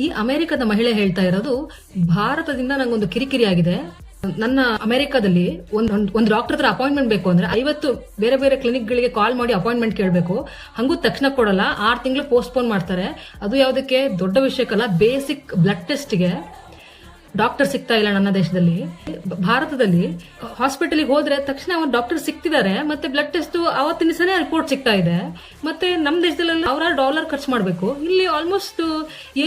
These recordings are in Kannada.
ಈ ಅಮೆರಿಕದ ಮಹಿಳೆ ಹೇಳ್ತಾ ಇರೋದು, ಭಾರತದಿಂದ ನಂಗೊಂದು ಕಿರಿಕಿರಿ ಆಗಿದೆ. ನನ್ನ ಅಮೆರಿಕದಲ್ಲಿ ಒಂದು ಡಾಕ್ಟರ್ ಹತ್ರ ಅಪಾಯಿಂಟ್ಮೆಂಟ್ ಬೇಕು ಅಂದ್ರೆ 50 ಬೇರೆ ಬೇರೆ ಕ್ಲಿನಿಕ್ ಗಳಿಗೆ ಕಾಲ್ ಮಾಡಿ ಅಪಾಯಿಂಟ್ಮೆಂಟ್ ಕೇಳಬೇಕು. ಹಂಗೂ ತಕ್ಷಣ ಕೊಡಲ್ಲ, 6 ತಿಂಗಳು ಪೋಸ್ಟ್ಪೋನ್ ಮಾಡ್ತಾರೆ. ಅದು ಯಾವುದಕ್ಕೆ, ದೊಡ್ಡ ವಿಷಯಕ್ಕಲ್ಲ, ಬೇಸಿಕ್ ಬ್ಲಡ್ ಟೆಸ್ಟ್ಗೆ ಡಾಕ್ಟರ್ ಸಿಗ್ತಾ ಇಲ್ಲ ನನ್ನ ದೇಶದಲ್ಲಿ. ಭಾರತದಲ್ಲಿ ಹಾಸ್ಪಿಟಲ್ಗೆ ಹೋದ್ರೆ ತಕ್ಷಣ ಒಂದು ಡಾಕ್ಟರ್ ಸಿಗ್ತಿದ್ದಾರೆ, ಮತ್ತೆ ಬ್ಲಡ್ ಟೆಸ್ಟ್ ಅವತ್ತಿನ ದಿವಸನೇ ರಿಪೋರ್ಟ್ ಸಿಗ್ತಾ ಇದೆ. ಮತ್ತೆ ನಮ್ಮ ದೇಶದಲ್ಲಿ $1,000 ಖರ್ಚು ಮಾಡಬೇಕು. ಇಲ್ಲಿ ಆಲ್ಮೋಸ್ಟ್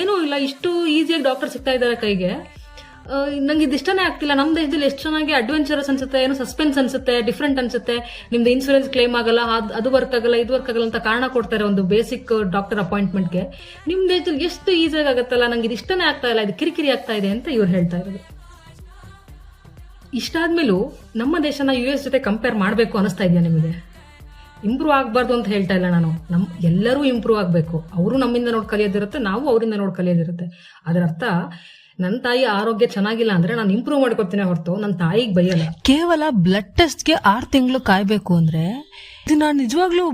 ಏನೂ ಇಲ್ಲ, ಇಷ್ಟು ಈಸಿಯಾಗಿ ಡಾಕ್ಟರ್ ಸಿಗ್ತಾ ಇದ್ದಾರೆ ಕೈಗೆ. ನಂಗೆ ಇದಿಷ್ಟನೇ ಆಗ್ತಿಲ್ಲ. ನಮ್ಮ ದೇಶದಲ್ಲಿ ಎಷ್ಟು ಚೆನ್ನಾಗಿ ಅಡ್ವೆಂಚರಸ್ ಅನ್ಸುತ್ತೆ, ಏನೋ ಸಸ್ಪೆನ್ಸ್ ಅನ್ಸುತ್ತೆ, ಡಿಫ್ರೆಂಟ್ ಅನ್ಸುತ್ತೆ. ನಿಮ್ದು ಇನ್ಸೂರೆನ್ಸ್ ಕ್ಲೇಮ್ ಆಗಲ್ಲ, ಅದು ವರ್ಕ್ ಆಗಲ್ಲ, ಇದು ವರ್ಕ್ ಆಗಲ್ಲ ಅಂತ ಕಾರಣ ಕೊಡ್ತಾರೆ ಒಂದು ಬೇಸಿಕ್ ಡಾಕ್ಟರ್ ಅಪಾಯಿಂಟ್ಮೆಂಟ್ಗೆ. ನಿಮ್ ದೇಶದಲ್ಲಿ ಎಷ್ಟು ಈಸಿಯಾಗಿ ಆಗುತ್ತಲ್ಲ, ನಂಗೆ ಇದಿಷ್ಟನೇ ಆಗ್ತಾ ಇಲ್ಲ, ಇದು ಕಿರಿಕಿರಿ ಆಗ್ತಾ ಇದೆ ಅಂತ ಇವ್ರು ಹೇಳ್ತಾ ಇರೋದು. ಇಷ್ಟಾದ್ಮೇಲೂ ನಮ್ಮ ದೇಶನ US ಜೊತೆ ಕಂಪೇರ್ ಮಾಡಬೇಕು ಅನಿಸ್ತಾ ಇದೆಯಾ ನಿಮಗೆ? ಇಂಪ್ರೂವ್ ಆಗಬಾರ್ದು ಅಂತ ಹೇಳ್ತಾ ಇಲ್ಲ ನಾನು. ಎಲ್ಲರೂ ಇಂಪ್ರೂವ್ ಆಗಬೇಕು. ಅವರು ನಮ್ಮಿಂದ ನೋಡಿ ಕಲಿಯೋದಿರುತ್ತೆ, ನಾವು ಅವರಿಂದ ನೋಡಿ ಕಲಿಯೋದಿರುತ್ತೆ. ಅದರ ಅರ್ಥ, ನನ್ನ ತಾಯಿ ಆರೋಗ್ಯ ಚೆನ್ನಾಗಿಲ್ಲ ಅಂದ್ರೆ ನಾನು ಇಂಪ್ರೂವ್ ಮಾಡ್ಕೊತೀನಿ ಹೊರತು ನನ್ನ ತಾಯಿಗೆ ಬೈಯಲ್ಲ. ಕೇವಲ ಬ್ಲಡ್ ಟೆಸ್ಟ್ಗೆ 6 ತಿಂಗಳು ಕಾಯ್ಬೇಕು ಅಂದ್ರೆ ಇದನ್ನ ನಿಜವಾಗ್ಲೂ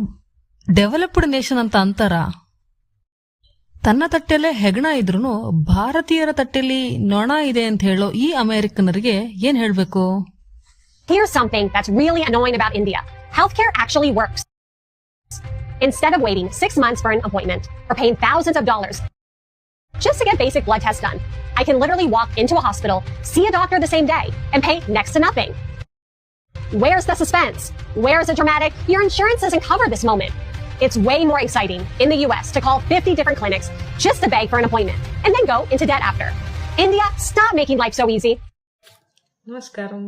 ಡೆವಲಪ್ಡ್ ನೇಷನ್ ಅಂತ ಅಂತಾರ? ತನ್ನ ತಟ್ಟೆಲ್ಲೇ ಹೆಗಣ ಇದ್ರೂ ಭಾರತೀಯರ ತಟ್ಟೆಯಲ್ಲಿ ನೊಣ ಇದೆ ಅಂತ ಹೇಳೋ ಈ ಅಮೆರಿಕನರಿಗೆ ಏನ್ ಹೇಳ್ಬೇಕು? Here's something that's really annoying about India. Healthcare actually works. Instead of waiting 6 months for an appointment or paying thousands of dollars just to get basic blood tests done, I can literally walk into a hospital, see a doctor the same day, and pay next to nothing. Where's the suspense? Where's the dramatic, your insurance doesn't cover this moment? It's way more exciting in the US to call 50 different clinics just to beg for an appointment and then go into debt after. India, stop making life so easy. Namaskaram.